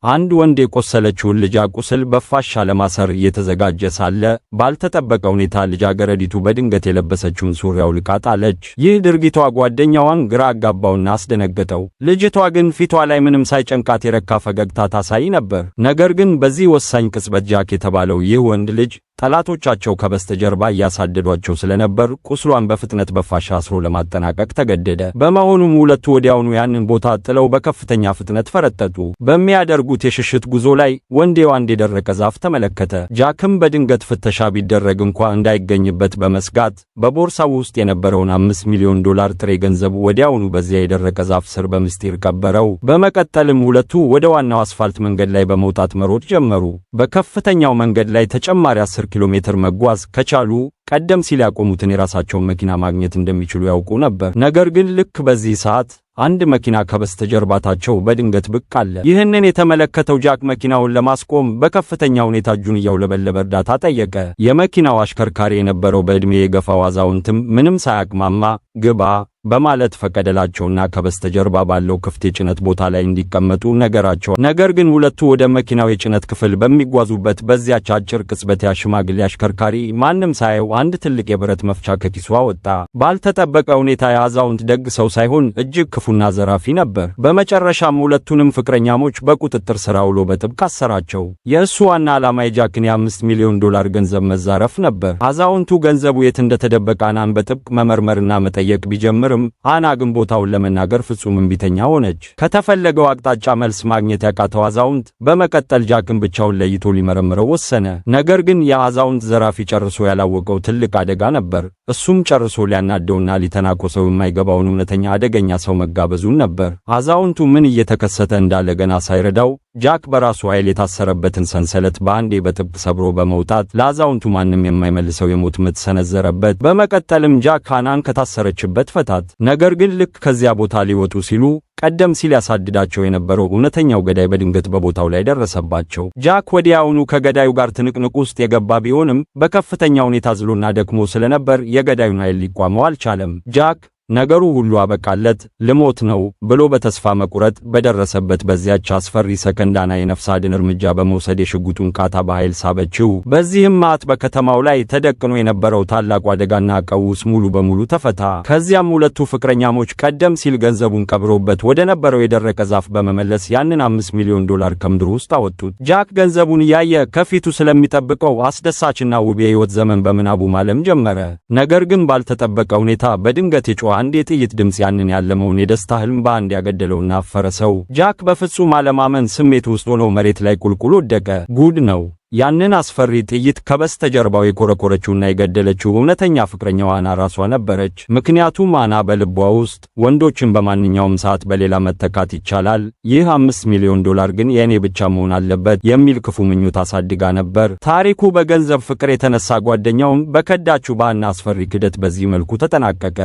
አንድ ወንድ የቆሰለችውን ልጅ ቁስል በፋሻ ለማሰር እየተዘጋጀ ሳለ ባልተጠበቀ ሁኔታ ልጃገረዲቱ በድንገት የለበሰችውን ሱሪ አውልቃ ጣለች። ይህ ድርጊቷ ጓደኛዋን ግራ አጋባውና አስደነገጠው። ልጅቷ ግን ፊቷ ላይ ምንም ሳይጨንቃት የረካ ፈገግታ ታሳይ ነበር። ነገር ግን በዚህ ወሳኝ ቅጽበት ጃክ የተባለው ይህ ወንድ ልጅ ጠላቶቻቸው ከበስተጀርባ እያሳደዷቸው ስለነበር ቁስሏን በፍጥነት በፋሻ አስሮ ለማጠናቀቅ ተገደደ። በመሆኑም ሁለቱ ወዲያውኑ ያንን ቦታ ጥለው በከፍተኛ ፍጥነት ፈረጠጡ። በሚያደርጉት የሽሽት ጉዞ ላይ ወንዴው አንድ የደረቀ ዛፍ ተመለከተ። ጃክም በድንገት ፍተሻ ቢደረግ እንኳ እንዳይገኝበት በመስጋት በቦርሳው ውስጥ የነበረውን $5 ሚሊዮን ጥሬ ገንዘብ ወዲያውኑ በዚያ የደረቀ ዛፍ ስር በምስጢር ቀበረው። በመቀጠልም ሁለቱ ወደ ዋናው አስፋልት መንገድ ላይ በመውጣት መሮጥ ጀመሩ። በከፍተኛው መንገድ ላይ ተጨማሪ 10 ኪሎ ሜትር መጓዝ ከቻሉ ቀደም ሲል ያቆሙትን የራሳቸውን መኪና ማግኘት እንደሚችሉ ያውቁ ነበር። ነገር ግን ልክ በዚህ ሰዓት አንድ መኪና ከበስተጀርባታቸው በድንገት ብቅ አለ። ይህንን የተመለከተው ጃክ መኪናውን ለማስቆም በከፍተኛ ሁኔታ እጁን እያውለበለበ እርዳታ ጠየቀ። የመኪናው አሽከርካሪ የነበረው በዕድሜ የገፋው አዛውንትም ምንም ሳያቅማማ ግባ በማለት ፈቀደላቸውና ከበስተጀርባ ባለው ክፍት የጭነት ቦታ ላይ እንዲቀመጡ ነገራቸው። ነገር ግን ሁለቱ ወደ መኪናው የጭነት ክፍል በሚጓዙበት በዚያች አጭር ቅጽበት ሽማግሌ አሽከርካሪ ማንም ሳየው አንድ ትልቅ የብረት መፍቻ ከኪሱ አወጣ። ባልተጠበቀ ሁኔታ የአዛውንት ደግ ሰው ሳይሆን እጅግ ክፉና ዘራፊ ነበር። በመጨረሻም ሁለቱንም ፍቅረኛሞች በቁጥጥር ስር አውሎ በጥብቅ አሰራቸው። የእሱ ዋና ዓላማ የጃክን $5 ሚሊዮን ገንዘብ መዛረፍ ነበር። አዛውንቱ ገንዘቡ የት እንደተደበቀ አናን በጥብቅ መመርመርና መጠየቅ ቢጀምር አና ግን ቦታውን ለመናገር ፍጹም እምቢተኛ ሆነች። ከተፈለገው አቅጣጫ መልስ ማግኘት ያቃተው አዛውንት በመቀጠል ጃክን ብቻውን ለይቶ ሊመረምረው ወሰነ። ነገር ግን የአዛውንት ዘራፊ ጨርሶ ያላወቀው ትልቅ አደጋ ነበር። እሱም ጨርሶ ሊያናደውና ሊተናኮሰው የማይገባውን እውነተኛ አደገኛ ሰው መጋበዙን ነበር። አዛውንቱ ምን እየተከሰተ እንዳለ ገና ሳይረዳው ጃክ በራሱ ኃይል የታሰረበትን ሰንሰለት በአንዴ በጥብቅ ሰብሮ በመውጣት ለአዛውንቱ ማንም የማይመልሰው የሞት ምት ሰነዘረበት። በመቀጠልም ጃክ አናን ከታሰረችበት ፈታት። ነገር ግን ልክ ከዚያ ቦታ ሊወጡ ሲሉ ቀደም ሲል ያሳድዳቸው የነበረው እውነተኛው ገዳይ በድንገት በቦታው ላይ ደረሰባቸው። ጃክ ወዲያውኑ ከገዳዩ ጋር ትንቅንቅ ውስጥ የገባ ቢሆንም በከፍተኛ ሁኔታ ዝሎና ደክሞ ስለነበር የገዳዩን ኃይል ሊቋመው አልቻለም። ጃክ ነገሩ ሁሉ አበቃለት ልሞት ነው ብሎ በተስፋ መቁረጥ በደረሰበት በዚያች አስፈሪ ሰከንዳና የነፍስ አድን እርምጃ በመውሰድ የሽጉጡን ቃታ በኃይል ሳበችው። በዚህም ማት በከተማው ላይ ተደቅኖ የነበረው ታላቁ አደጋና ቀውስ ሙሉ በሙሉ ተፈታ። ከዚያም ሁለቱ ፍቅረኛሞች ቀደም ሲል ገንዘቡን ቀብሮበት ወደ ነበረው የደረቀ ዛፍ በመመለስ ያንን $5 ሚሊዮን ከምድሩ ውስጥ አወጡት። ጃክ ገንዘቡን እያየ ከፊቱ ስለሚጠብቀው አስደሳችና ውብ የሕይወት ዘመን በምናቡ ማለም ጀመረ። ነገር ግን ባልተጠበቀ ሁኔታ በድንገት የጮኸ አንድ የጥይት ድምጽ ያንን ያለመውን የደስታ ህልም በአንድ ያገደለውና አፈረሰው። ጃክ በፍጹም አለማመን ስሜት ውስጥ ሆኖ መሬት ላይ ቁልቁል ወደቀ። ጉድ ነው! ያንን አስፈሪ ጥይት ከበስተጀርባው የኮረኮረችውና የገደለችው እውነተኛ ፍቅረኛዋ አና ራሷ ነበረች። ምክንያቱም አና በልቧ ውስጥ ወንዶችን በማንኛውም ሰዓት በሌላ መተካት ይቻላል፣ ይህ $5 ሚሊዮን ግን የእኔ ብቻ መሆን አለበት የሚል ክፉ ምኞት አሳድጋ ነበር። ታሪኩ በገንዘብ ፍቅር የተነሳ ጓደኛውን በከዳችው በአና አስፈሪ ክደት በዚህ መልኩ ተጠናቀቀ።